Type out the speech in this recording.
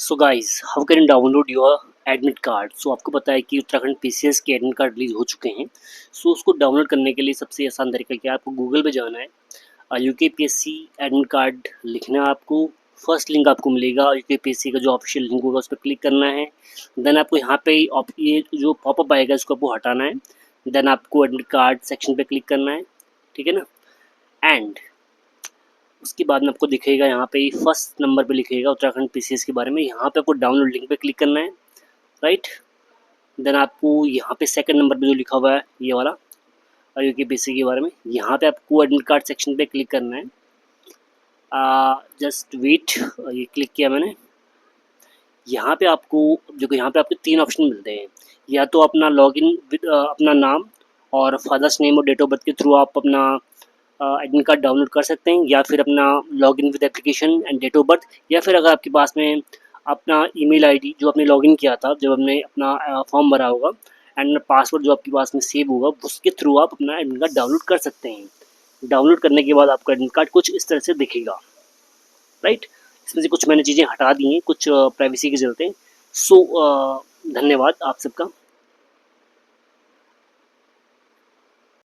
So guys, how can download your admit card. So आपको पता है कि उत्तराखंड पीसीएस के एडमिट कार्ड रिलीज हो चुके हैं। सो उसको डाउनलोड करने के लिए सबसे आसान तरीका क्या है, आपको गूगल पे जाना है, यूकेपीएससी एडमिट कार्ड लिखना है आपको। फर्स्ट लिंक आपको मिलेगा यूकेपीएससी का जो ऑफिशियल लिंक होगा, उस पर क्लिक करना है। देन आपको यहाँ पे ये जो पॉपअप आएगा इसको आपको हटाना है। देन आपको एडमिट कार्ड सेक्शन पे क्लिक करना है, ठीक है ना। एंड उसके बाद में आपको दिखेगा यहाँ पे फर्स्ट नंबर पे लिखेगा उत्तराखंड पीसीएस के बारे में। यहाँ पे आपको डाउनलोड लिंक पे क्लिक करना है, राइट। देन आपको यहाँ पे सेकंड नंबर पे जो लिखा हुआ है ये वाला यूकेपीएससी के बारे में, यहाँ पे आपको एडमिट कार्ड सेक्शन पे क्लिक करना है। जस्ट वेट, ये क्लिक किया मैंने। यहाँ पे आपको देखो, यहाँ पे आपको तीन ऑप्शन मिलते हैं। या तो अपना लॉगिन विद अपना नाम और फादर्स नेम और डेट ऑफ बर्थ के थ्रू आप अपना एडमिट कार्ड डाउनलोड कर सकते हैं, या फिर अपना login with application and date of birth, या फिर अगर आपके पास में अपना ईमेल आईडी जो आपने लॉगिन किया था जब आपने अपना फॉर्म भरा होगा एंड पासवर्ड जो आपके पास में सेव होगा, उसके थ्रू आप अपना एडमिट कार्ड डाउनलोड कर सकते हैं। डाउनलोड करने के बाद आपका एडमिट कार्ड कुछ इस तरह से दिखेगा, राइट। इसमें से कुछ मैंने चीज़ें हटा दी हैं, कुछ प्राइवेसी के चलते। सो धन्यवाद आप सबका।